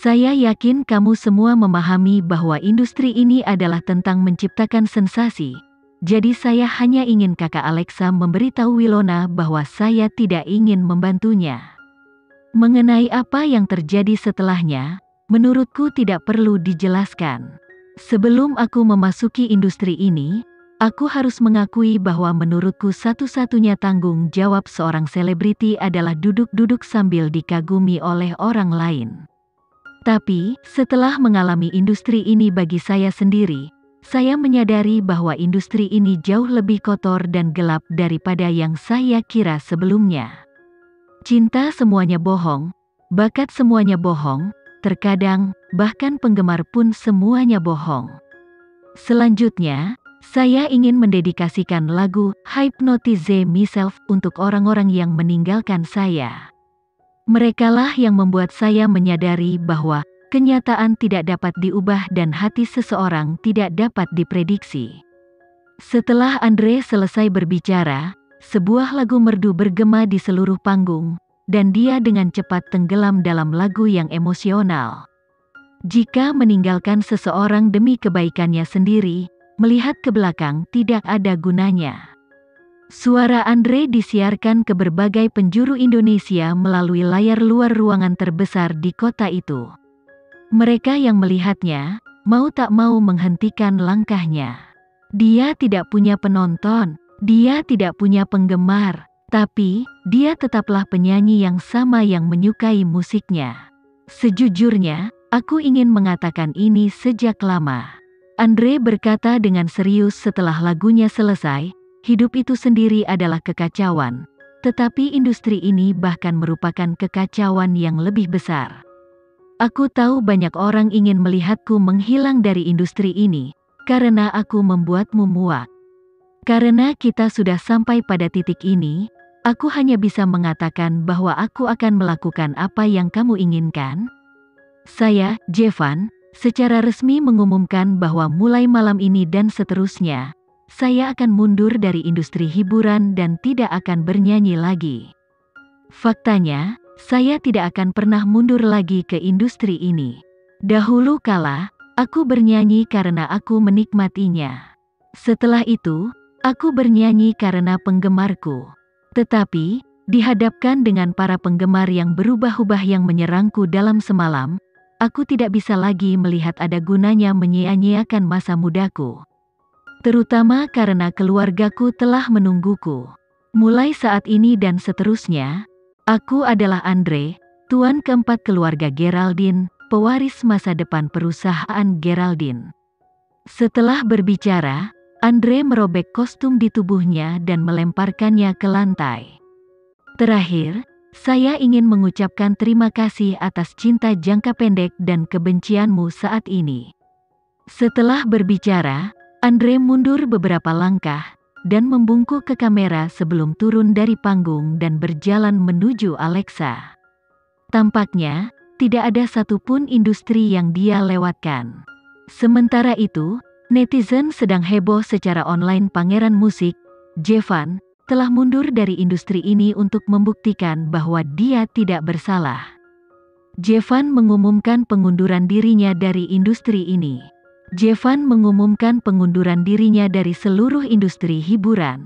Saya yakin kamu semua memahami bahwa industri ini adalah tentang menciptakan sensasi. Jadi saya hanya ingin kakak Alexa memberitahu Winona bahwa saya tidak ingin membantunya. Mengenai apa yang terjadi setelahnya, menurutku tidak perlu dijelaskan. Sebelum aku memasuki industri ini, aku harus mengakui bahwa menurutku satu-satunya tanggung jawab seorang selebriti adalah duduk-duduk sambil dikagumi oleh orang lain. Tapi, setelah mengalami industri ini bagi saya sendiri, saya menyadari bahwa industri ini jauh lebih kotor dan gelap daripada yang saya kira sebelumnya. Cinta semuanya bohong, bakat semuanya bohong, terkadang, bahkan penggemar pun semuanya bohong. Selanjutnya, saya ingin mendedikasikan lagu Hypnotize Myself untuk orang-orang yang meninggalkan saya. Merekalah yang membuat saya menyadari bahwa kenyataan tidak dapat diubah dan hati seseorang tidak dapat diprediksi. Setelah Andre selesai berbicara, sebuah lagu merdu bergema di seluruh panggung, dan dia dengan cepat tenggelam dalam lagu yang emosional. Jika meninggalkan seseorang demi kebaikannya sendiri, melihat ke belakang tidak ada gunanya. Suara Andre disiarkan ke berbagai penjuru Indonesia melalui layar luar ruangan terbesar di kota itu. Mereka yang melihatnya, mau tak mau menghentikan langkahnya. Dia tidak punya penonton, dia tidak punya penggemar, tapi dia tetaplah penyanyi yang sama yang menyukai musiknya. Sejujurnya, aku ingin mengatakan ini sejak lama. Andre berkata dengan serius setelah lagunya selesai, hidup itu sendiri adalah kekacauan, tetapi industri ini bahkan merupakan kekacauan yang lebih besar. Aku tahu banyak orang ingin melihatku menghilang dari industri ini, karena aku membuatmu muak. Karena kita sudah sampai pada titik ini, aku hanya bisa mengatakan bahwa aku akan melakukan apa yang kamu inginkan. Saya, Jevan, secara resmi mengumumkan bahwa mulai malam ini dan seterusnya, saya akan mundur dari industri hiburan dan tidak akan bernyanyi lagi. Faktanya, saya tidak akan pernah mundur lagi ke industri ini. Dahulu kala, aku bernyanyi karena aku menikmatinya. Setelah itu, aku bernyanyi karena penggemarku. Tetapi, dihadapkan dengan para penggemar yang berubah-ubah yang menyerangku dalam semalam, aku tidak bisa lagi melihat ada gunanya menyia-nyiakan masa mudaku. Terutama karena keluargaku telah menungguku. Mulai saat ini dan seterusnya, aku adalah Andre, tuan keempat keluarga Geraldine, pewaris masa depan perusahaan Geraldine. Setelah berbicara, Andre merobek kostum di tubuhnya dan melemparkannya ke lantai. Terakhir, saya ingin mengucapkan terima kasih atas cinta jangka pendek dan kebencianmu saat ini. Setelah berbicara, Andre mundur beberapa langkah, dan membungkuk ke kamera sebelum turun dari panggung dan berjalan menuju Alexa. Tampaknya, tidak ada satupun industri yang dia lewatkan. Sementara itu, netizen sedang heboh secara online. Pangeran musik, Jevan, telah mundur dari industri ini untuk membuktikan bahwa dia tidak bersalah. Jevan mengumumkan pengunduran dirinya dari industri ini. Jevan mengumumkan pengunduran dirinya dari seluruh industri hiburan.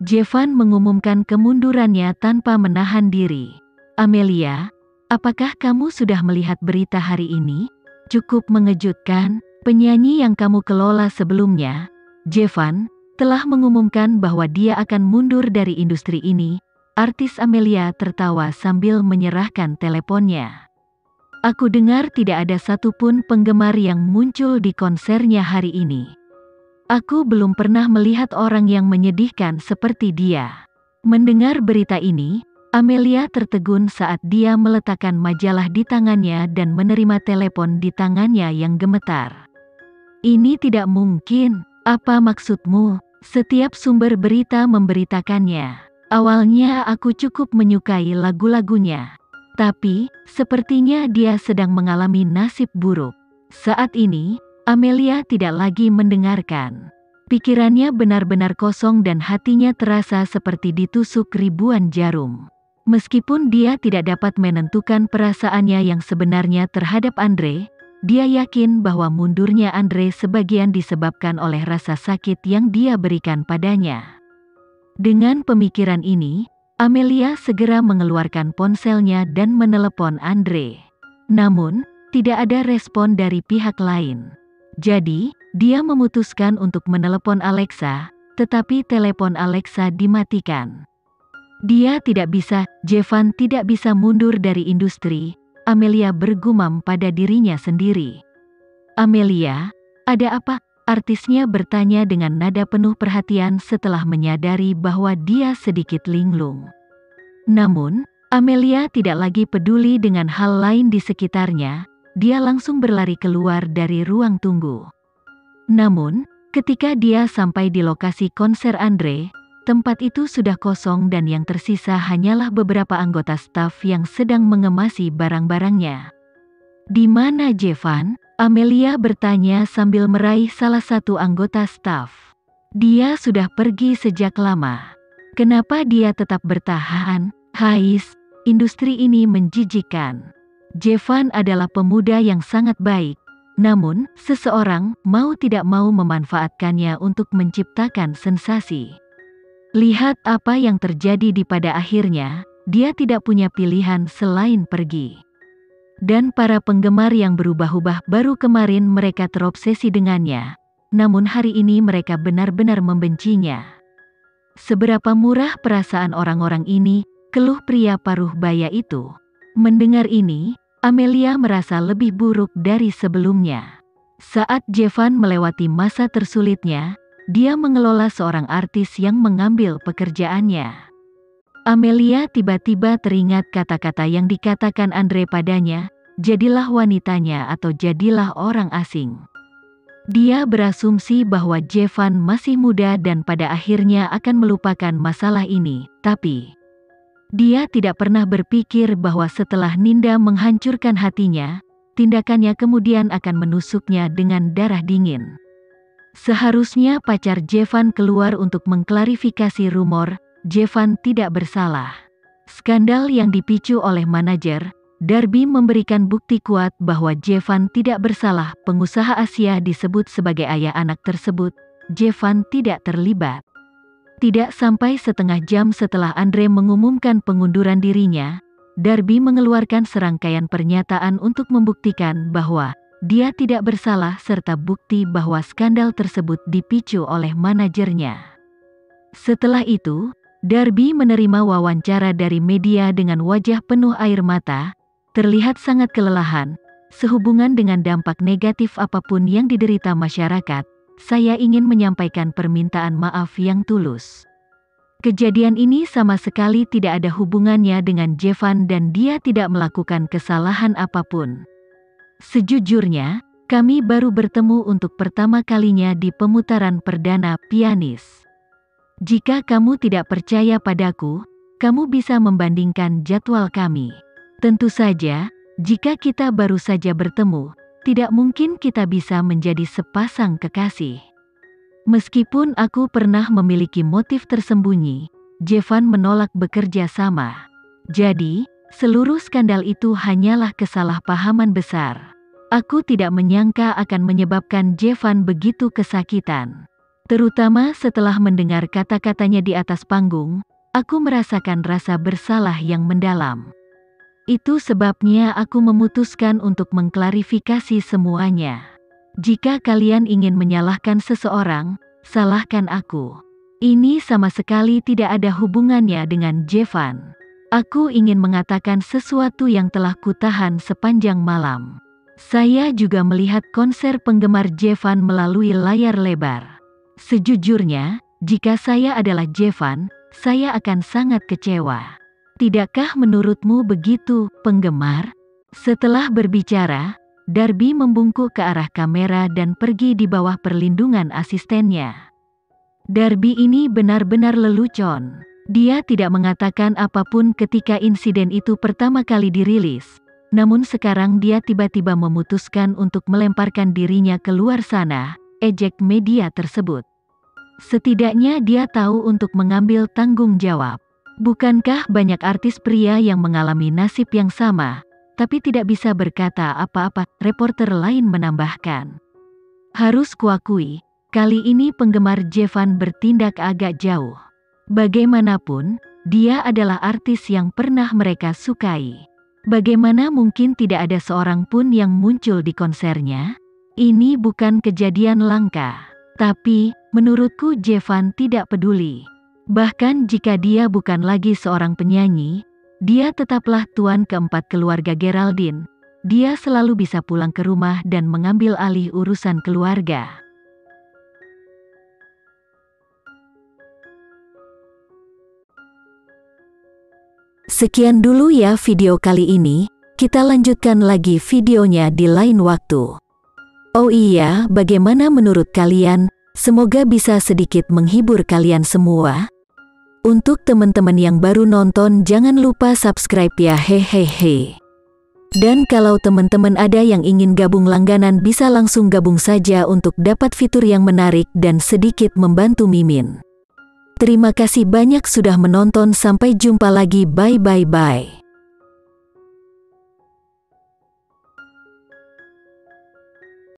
Jevan mengumumkan kemundurannya tanpa menahan diri. Amelia, apakah kamu sudah melihat berita hari ini? Cukup mengejutkan, penyanyi yang kamu kelola sebelumnya, Jevan, telah mengumumkan bahwa dia akan mundur dari industri ini. Artis Amelia tertawa sambil menyerahkan teleponnya. Aku dengar tidak ada satupun penggemar yang muncul di konsernya hari ini. Aku belum pernah melihat orang yang menyedihkan seperti dia. Mendengar berita ini, Amelia tertegun saat dia meletakkan majalah di tangannya dan menerima telepon di tangannya yang gemetar. Ini tidak mungkin, apa maksudmu? Setiap sumber berita memberitakannya. Awalnya aku cukup menyukai lagu-lagunya. Tapi, sepertinya dia sedang mengalami nasib buruk. Saat ini, Amelia tidak lagi mendengarkan. Pikirannya benar-benar kosong dan hatinya terasa seperti ditusuk ribuan jarum. Meskipun dia tidak dapat menentukan perasaannya yang sebenarnya terhadap Andre, dia yakin bahwa mundurnya Andre sebagian disebabkan oleh rasa sakit yang dia berikan padanya. Dengan pemikiran ini, Amelia segera mengeluarkan ponselnya dan menelepon Andre. Namun, tidak ada respon dari pihak lain. Jadi, dia memutuskan untuk menelepon Alexa, tetapi telepon Alexa dimatikan. Dia tidak bisa, Jevan tidak bisa mundur dari industri, Amelia bergumam pada dirinya sendiri. Amelia, ada apa? Artisnya bertanya dengan nada penuh perhatian setelah menyadari bahwa dia sedikit linglung. Namun, Amelia tidak lagi peduli dengan hal lain di sekitarnya, dia langsung berlari keluar dari ruang tunggu. Namun, ketika dia sampai di lokasi konser Andre, tempat itu sudah kosong dan yang tersisa hanyalah beberapa anggota staf yang sedang mengemasi barang-barangnya. Di mana Jevan? Amelia bertanya sambil meraih salah satu anggota staf. Dia sudah pergi sejak lama. Kenapa dia tetap bertahan? Hais, industri ini menjijikkan. Jevan adalah pemuda yang sangat baik. Namun, seseorang mau tidak mau memanfaatkannya untuk menciptakan sensasi. Lihat apa yang terjadi di pada akhirnya, dia tidak punya pilihan selain pergi. Dan para penggemar yang berubah-ubah baru kemarin mereka terobsesi dengannya, namun hari ini mereka benar-benar membencinya. Seberapa murah perasaan orang-orang ini, keluh pria paruh baya itu. Mendengar ini, Amelia merasa lebih buruk dari sebelumnya. Saat Jevan melewati masa tersulitnya, dia mengelola seorang artis yang mengambil pekerjaannya. Amelia tiba-tiba teringat kata-kata yang dikatakan Andre padanya, jadilah wanitanya atau jadilah orang asing. Dia berasumsi bahwa Jevan masih muda dan pada akhirnya akan melupakan masalah ini, tapi dia tidak pernah berpikir bahwa setelah Ninda menghancurkan hatinya, tindakannya kemudian akan menusuknya dengan darah dingin. Seharusnya pacar Jevan keluar untuk mengklarifikasi rumor, Jevan tidak bersalah. Skandal yang dipicu oleh manajer, Darby memberikan bukti kuat bahwa Jevan tidak bersalah. Pengusaha Asia disebut sebagai ayah anak tersebut, Jevan tidak terlibat. Tidak sampai setengah jam setelah Andre mengumumkan pengunduran dirinya, Darby mengeluarkan serangkaian pernyataan untuk membuktikan bahwa dia tidak bersalah serta bukti bahwa skandal tersebut dipicu oleh manajernya. Setelah itu, Darby menerima wawancara dari media dengan wajah penuh air mata, terlihat sangat kelelahan. Sehubungan dengan dampak negatif apapun yang diderita masyarakat, saya ingin menyampaikan permintaan maaf yang tulus. Kejadian ini sama sekali tidak ada hubungannya dengan Jevan dan dia tidak melakukan kesalahan apapun. Sejujurnya, kami baru bertemu untuk pertama kalinya di pemutaran perdana Pianis. Jika kamu tidak percaya padaku, kamu bisa membandingkan jadwal kami. Tentu saja, jika kita baru saja bertemu, tidak mungkin kita bisa menjadi sepasang kekasih. Meskipun aku pernah memiliki motif tersembunyi, Jevan menolak bekerja sama. Jadi, seluruh skandal itu hanyalah kesalahpahaman besar. Aku tidak menyangka akan menyebabkan Jevan begitu kesakitan. Terutama setelah mendengar kata-katanya di atas panggung, aku merasakan rasa bersalah yang mendalam. Itu sebabnya aku memutuskan untuk mengklarifikasi semuanya. Jika kalian ingin menyalahkan seseorang, salahkan aku. Ini sama sekali tidak ada hubungannya dengan Jevan. Aku ingin mengatakan sesuatu yang telah kutahan sepanjang malam. Saya juga melihat konser penggemar Jevan melalui layar lebar. Sejujurnya, jika saya adalah Jevan, saya akan sangat kecewa. Tidakkah menurutmu begitu, penggemar? Setelah berbicara, Darby membungkuk ke arah kamera dan pergi di bawah perlindungan asistennya. Darby ini benar-benar lelucon. Dia tidak mengatakan apapun ketika insiden itu pertama kali dirilis. Namun sekarang dia tiba-tiba memutuskan untuk melemparkan dirinya keluar sana, ejek media tersebut. Setidaknya dia tahu untuk mengambil tanggung jawab. Bukankah banyak artis pria yang mengalami nasib yang sama, tapi tidak bisa berkata apa-apa? Reporter lain menambahkan. Harus kuakui, kali ini penggemar Jevan bertindak agak jauh. Bagaimanapun, dia adalah artis yang pernah mereka sukai. Bagaimana mungkin tidak ada seorang pun yang muncul di konsernya? Ini bukan kejadian langka. Tapi, menurutku Jevan tidak peduli. Bahkan jika dia bukan lagi seorang penyanyi, dia tetaplah tuan keempat keluarga Geraldine. Dia selalu bisa pulang ke rumah dan mengambil alih urusan keluarga. Sekian dulu ya video kali ini, kita lanjutkan lagi videonya di lain waktu. Oh iya, bagaimana menurut kalian? Semoga bisa sedikit menghibur kalian semua. Untuk teman-teman yang baru nonton, jangan lupa subscribe ya, hehehe. Dan kalau teman-teman ada yang ingin gabung langganan, bisa langsung gabung saja untuk dapat fitur yang menarik dan sedikit membantu Mimin. Terima kasih banyak sudah menonton, sampai jumpa lagi, bye.